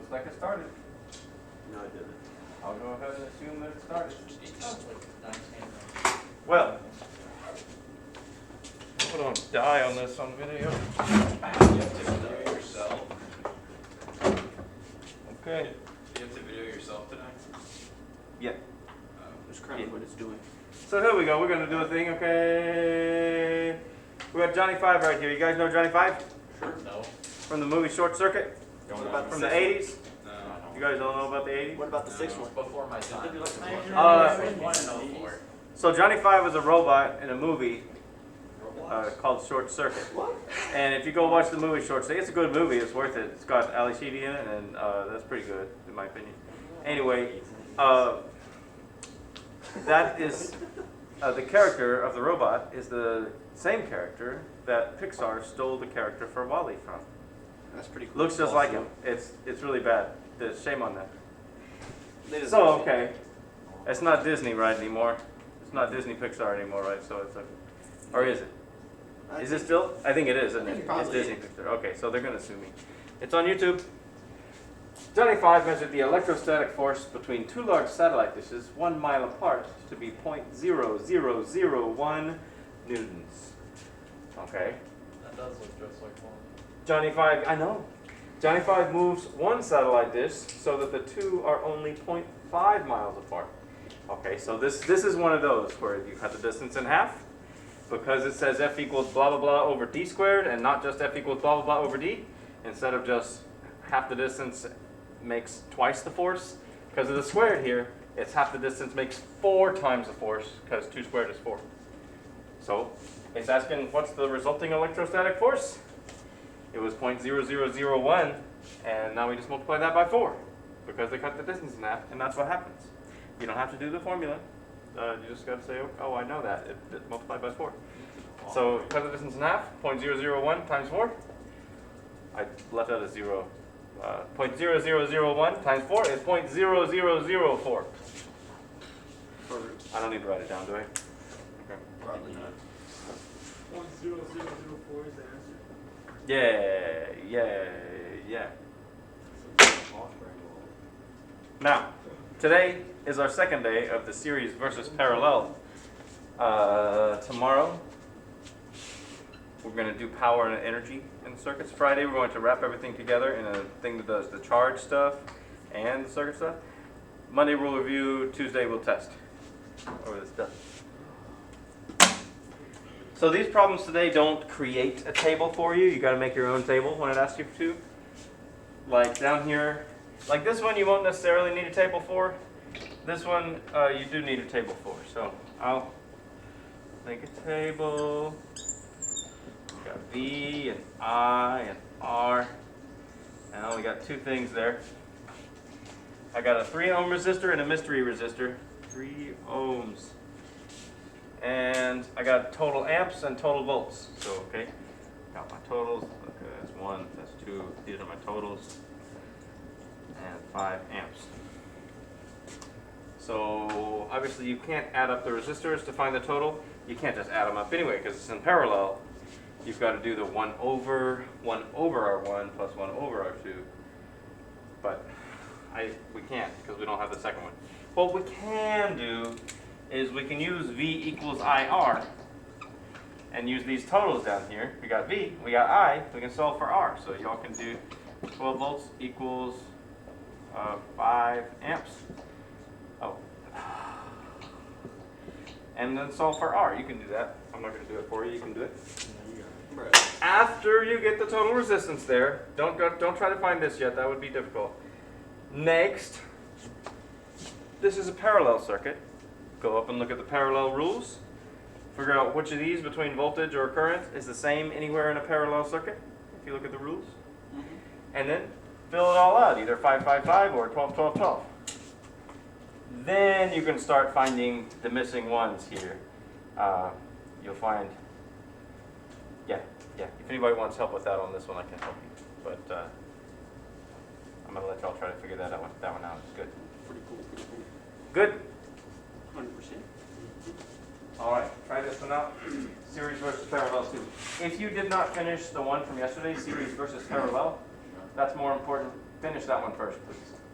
Looks like it started. No, it didn't. I'll go ahead and assume that it started. Nice hand. Well, hope I don't die on this on video. You have to video yourself. Okay. You have to video yourself tonight? Yeah. That's kind of what it's doing. So here we go. We're gonna do a thing, okay? We got Johnny Five right here. You guys know Johnny Five? Sure. No. From the movie Short Circuit? What about From the the sixth 80s? No. You guys don't know about the 80s? What about the sixth one? Before my time. Want So Johnny Five was a robot in a movie called Short Circuit. What? And if you go watch the movie Short Circuit, it's a good movie. It's worth it. It's got Ali Sheedy in it, and that's pretty good, in my opinion. Anyway, that is the character of the robot is the same character that Pixar stole the character for WALL-E from. That's pretty cool. Looks just like him. It's really bad. There's shame on that. They deserve So it. okay, it's not Disney right anymore. It's not Disney Pixar anymore, right? So it's or is it? I Is it think- still? I think it is, isn't I it? think it It's probably Disney is. Pixar. Okay, so they're gonna sue me. It's on YouTube. Johnny Five measured the electrostatic force between two large satellite dishes 1 mile apart to be 0.0001 newtons. Okay. That does look just like one. Johnny Five, I know. Johnny Five moves one satellite dish so that the two are only 0.5 miles apart. Okay, so this is one of those where you cut the distance in half because it says F equals blah blah blah over D squared and not just F equals blah blah blah over D. Instead of just half the distance makes twice the force. Because of the squared here, it's half the distance makes 4 times the force because 2 squared is 4. So it's asking what's the resulting electrostatic force? It was 0.0001, and now we just multiply that by 4 because they cut the distance in half, and that's what happens. You don't have to do the formula. You just got to say, oh, I know that. It multiplied by 4. So cut the distance in half, 0.001 times 4. I left out a 0. 0.0001 times 4 is 0.0004. I don't need to write it down, do I? Okay. Probably not. 0.0004 is the answer. Yeah. Now, today is our second day of the series versus parallel. Tomorrow, we're going to do power and energy in the circuits. Friday, we're going to wrap everything together in a thing that does the charge stuff and the circuit stuff. Monday, we'll review. Tuesday, we'll test over this stuff. So these problems today don't create a table for you. You got to make your own table when it asks you to. Like down here, like this one you won't necessarily need a table for. This one you do need a table for. So I'll make a table. We got V and I and R. Now we got 2 things there. I got a 3 ohm resistor and a mystery resistor. 3 ohms. And I got total amps and total volts. So, okay, got my totals. Okay, that's 1, that's 2. These are my totals. And 5 amps. So, obviously, you can't add up the resistors to find the total. You can't just add them up anyway because it's in parallel. You've got to do the 1 over R1 plus 1 over R2. But we can't because we don't have the second one. What we can do is we can use V equals IR and use these totals down here. We got V, we got I, we can solve for R. So y'all can do 12 volts equals 5 amps. Oh. And then solve for R. You can do that. I'm not going to do it for you. You can do it. After you get the total resistance there, don't try to find this yet. That would be difficult. Next, this is a parallel circuit. Go up and look at the parallel rules. Figure out which of these between voltage or current is the same anywhere in a parallel circuit, if you look at the rules. And then fill it all out, either 555 or 121212. Then you can start finding the missing ones here. You'll find, yeah. If anybody wants help with that on this one, I can help you. But I'm going to let y'all try to figure that one out. It's good. Pretty cool. Good? 100%. All right, try this one out. Series versus parallel too. If you did not finish the one from yesterday, series versus parallel, that's more important finish that one first, please.